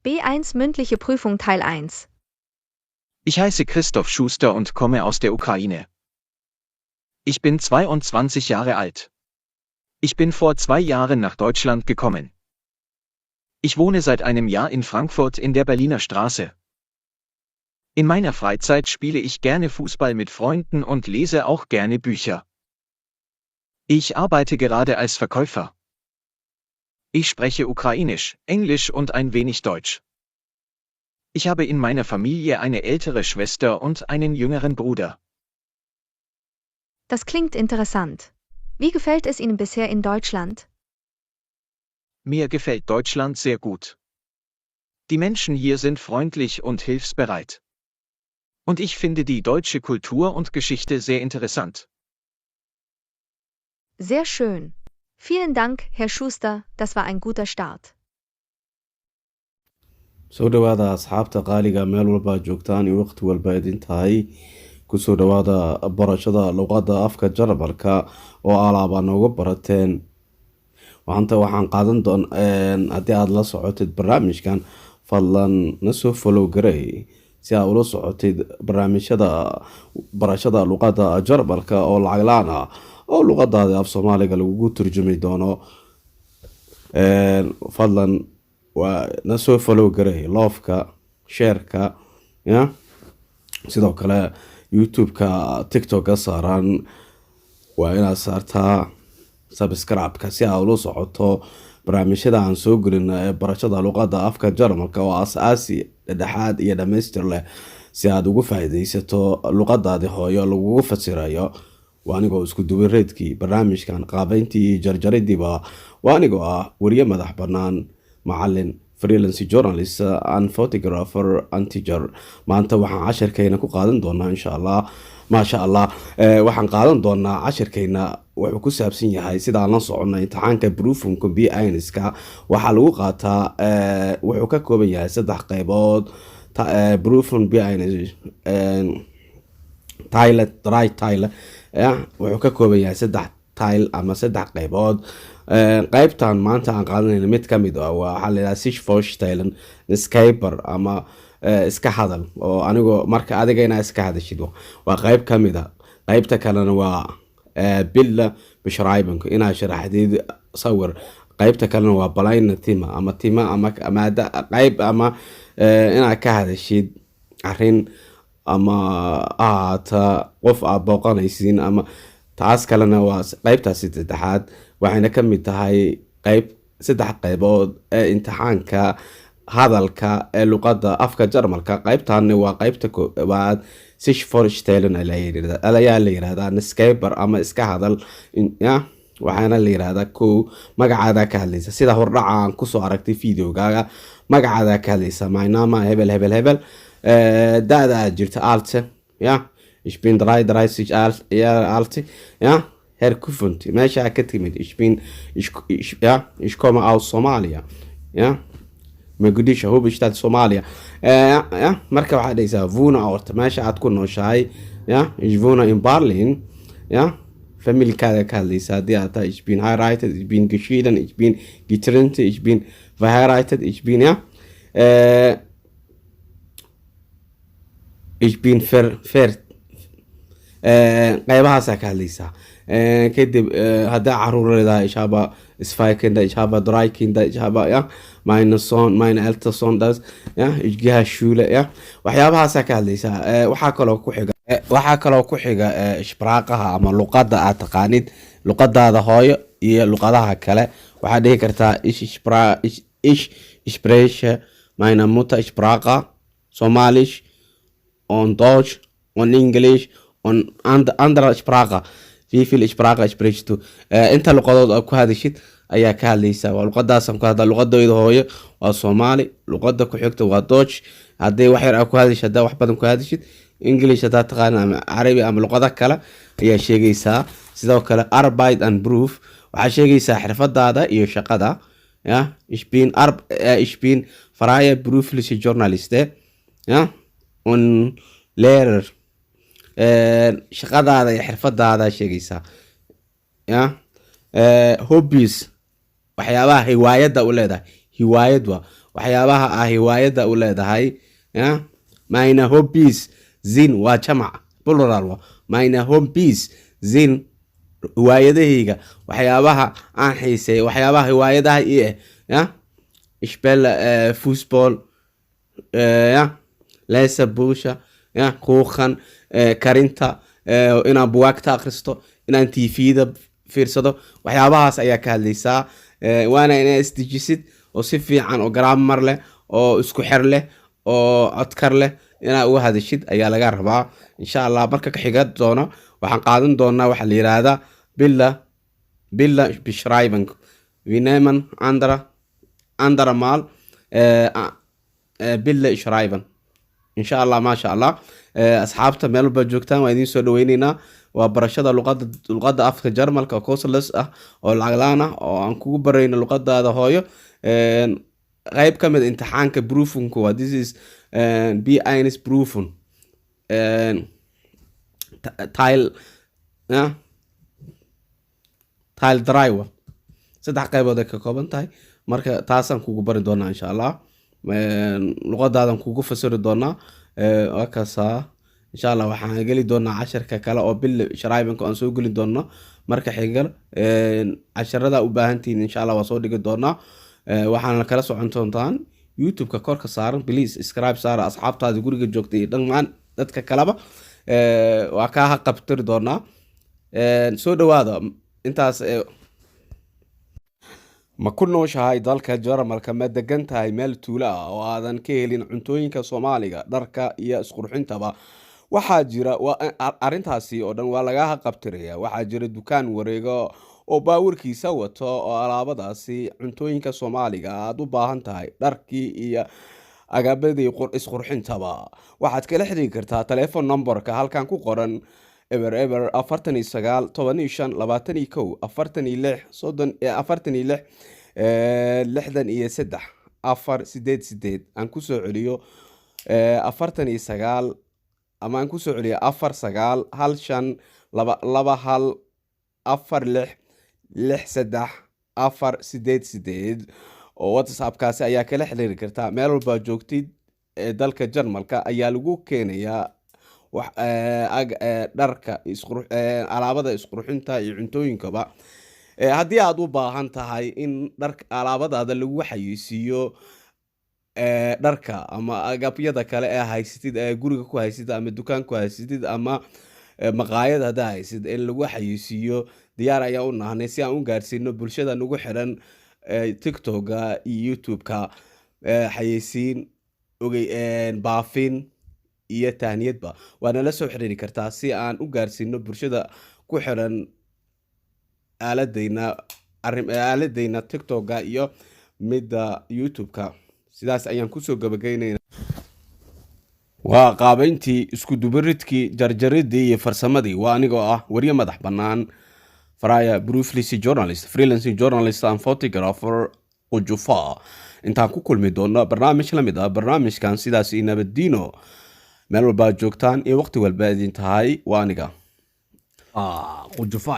B1 mündliche Prüfung Teil 1. Ich heiße Christoph Schuster und komme aus der Ukraine. Ich bin 22 Jahre alt. Ich bin vor 2 Jahren nach Deutschland gekommen. Ich wohne seit einem Jahr in Frankfurt in der Berliner Straße. In meiner Freizeit spiele ich gerne Fußball mit Freunden und lese auch gerne Bücher. Ich arbeite gerade als Verkäufer. Ich spreche Ukrainisch, Englisch und ein wenig Deutsch. Ich habe in meiner Familie eine ältere Schwester und einen jüngeren Bruder. Das klingt interessant. Wie gefällt es Ihnen bisher in Deutschland? Mir gefällt Deutschland sehr gut. Die Menschen hier sind freundlich und hilfsbereit. Und ich finde die deutsche Kultur und Geschichte sehr interessant. Sehr schön. Vielen Dank, Herr Schuster, das war ein guter Start. soo dhawaada asxaabta qaaliga meel walba aad joogtaan iyo waqti walba idin tahay kusoo dhawaada barashada luqadda afka Jarmalka oo alaaba nooga barateen waxaan qaadan haddii aad la socotid barnaamijkan fadlan na soo follow garay si aad ula socotid barnaamijyada barashada luqadda Jarmalka oo lacag la'aan ah oo luqadaada af Soomaaliga lagu turjumi doono fadlan na soo follow garay love-ka share-ka sidoo kale YouTube-ka TikTok-ka saaran waa inaad saartaa subscribe-ka si aad ula socoto barnaamijyada aan soo gelin ee barashada luqadda afka Jarmalka oo asaasi dhexaad iyo dhamaystir leh si aad ugu faa'iidaysato luqadaadi hooyo lagugu fasirayo waanigoo isku duwareedkii barnaamijkan qaabayntii jarjaridiiba waanigoo ah wariye madax bannaan macallin freelance journalist and photographer and teacher maanta waxaan cashirkayna ku qaadan doonaa insha Allah maasha Allah waxaan qaadan doonaa cashirkayna wuxuu ku saabsan yahay sida aan la socono imtixaanka proofing B1-ka waxa lagu qaataa wuxuu ka kooban yahay 3 qaybood proofing B1 tile wuxuu ka kooban yahay 3 tile ama 3 qaybood qaybtan maanta aan qaadanayna mid ka mid ah waxa la yiraahdaa sich vorstellen Skyper ama iska hadal oo anigoo marka adiga inaa iska hadashid waa qayb ka mid ah qaybta kalena waa billa beschreibung inaa sharaxdid sawir qaybta kalena waa balayna tima ama qayb ama inaa ka hadashid arrin ama aata qof aad booqanaysiin ama taas kalena waa qaybtaas saddexaad waxayna ka mid tahay qayb 3 qaybood ee imtixaanka hadalka ee luqadda afka Jarmalka qaybtaana waa qaybta koowaad sich vorstellen ayaa la yiraahdaa Skyper ama iska hadal waxaana la yiraahdaa magacaada ka hadlaysa sida hordhaca aan ku soo aragtay videogaaga magacaada ka hadlaysa my name hebel daada jirta alte ich bin 33 alt Herkunft meesha ka timid ich komme aus Somalia Mogadishu hubishtad Somalia marka waxa dhaysaa wohne ort meesha aad ku nooshahay ich wohne in Berlin familiekaada ka hadlaysa hadii aad tahay ich bin heiratet ich bin geschieden ich bin getrennt ich bin verheiratet ich bin ich bin qaybahaas ka hadlaysaa kadib hadaa caruur leedahay ich habe 2 Kinder ich habe 3 Kinder ich habe meine älteste Sohn das ich gehe Schule waxyaabahaas ka hadlaysaa waxaa kaloo ku xiga ishbraaqaha ama luqadda aad taqaanid luqadaada hooyo iyo luqadaha kale waxaad dhihi kartaa ich spreche meine Muttersprache Somalisch und Deutsch und Englisch und andere Sprache wie viel Sprache sprichst du inta luqadood aad ku hadashid ayaa ka hadlaysaa waa luqadaas aan ku hadla luqadooda hooyo waa Soomaali luqadda ku xigta waa Dutch hadii wax yar aad ku hadashid hadaa wax badan ku hadashid English hadaa taqaan ama Arabi ama luqada kale ayaa sheegaysaa sidoo kale Arbeit and Beruf waxa sheegaysaa xirfadaada iyo shaqada ich bin freie berufliche Journalist und Lehrer shaqadaada iyo xirfadaada sheegaysaa hobbies waxyaabaha hiwaayada u leedahay hiwaayad waxyaabaha ah hiwaayada u leedahay ya meine hobbies sind waa jamac plural meine hobbies sind hiwaayadahayga waxyaabaha aan xiiseeyo waxyaabaha hiwaayadaha ii ah ya ich spiele Fußball ja lese Bücher ja kochen karinta inaan buwaagta akhristo inaan tvda fiirsado waxyaabahaas ayaa ka hadlaysaa waana inaa isdejisid oo si fiican oo grammar leh oo isku xir leh oo codkar leh inaa uga hadashid ayaa laga rabaa insha Allah marka ka xiga doono waxaan qaadan doonaa waxa la yiraahdaa Bilder beschreiben wir nehmen andere mal Bilder schreiben insha Allah ma sha Allah asxaabta meel walba joogtaan waa idin soo dhaweynaynaa waa barashada luqadda afka Jarmalka oo courseless ah oo lacag la'aan ah oo aan kugu barayno luqadaada hooyo qayb ka mid imtixaanka Prüfung waa this is B1 Prüfung Teil 3 saddex qaybood ka kooban tahay marka taasaan kugu bari doonaa insha Allah luqadaadan kugu fasiri doonaa wakaasa insha Allah waxaan gali doonaa casharka kale oo bil sharaabanka aan soo gali doono marka xiga casharada u baahantiin insha Allah waa soo dhigi doonaa waxaan kala socon doontaan YouTube-ka korka saaran please subscribe saara asxaabtaada guriga joogtay dhammaan dadka kaleba waa ka qabtir doonaa soo dhawaada intaas ma ku nooshahay dalka Jarmalka ma degan tahay meel tuulo ah oo aadan ka helin cuntooyinka Soomaaliga dharka iyo isqurxintaba waxaa jira arintaasi oo dhan waa laga qabtiraya waxaa jira dukaan wareego oo baawarkiisa wato oo alaabadaasi cuntooyinka Soomaaliga aad u baahan tahay dharkii iyo agabadii isqurxintaba waxaad kala xiriiri kartaa telephone numberka halkan ku qoran eber 49 15 21 46 46 63 aan ku soo celiyo 49 ama aan ku soo celiyo 49 hal 5 laba hal 46 63 48 oo WhatsApp-kaasi ayaa kala xiriiri kartaa meel walba joogtid dalka Jarmalka ayaa lagu keenayaa dharka alaabada isqurxinta iyo cuntooyinkaba haddii aad u baahan tahay in dharka alaabadaada lagu xayeysiiyo dharka ama agabyada kale ee haysatid guriga ku haysatid ama dukaan ku haysatid ama maqaayad hada haysid in lagu xayeysiiyo diyaar ayaa u nahnay si aan u gaarsiino bulshada nagu xiran TikTok-ga iyo YouTube-ka xayeysiin baafin iyo tahniyadba waana la soo xiriiri kartaa si aan u gaarsiino bulshada ku xiran aaladeyna TikTok-ga iyo midda YouTube-ka sidaas ayaan ku soo gabagaynayna waa qaabayntii isku dubaridkii jarjaridii iyo farsamadii waa anigoo ah wariye madax bannaan Faraya Berufliche Journalist freelancing journalist and photographer Ujufa intaan ku kulmi doono barnaamij la mid ah barnaamijkan sidaas inabadiino meel walba joogtaan iyo waqti walba idin tahay waa aniga Ujufa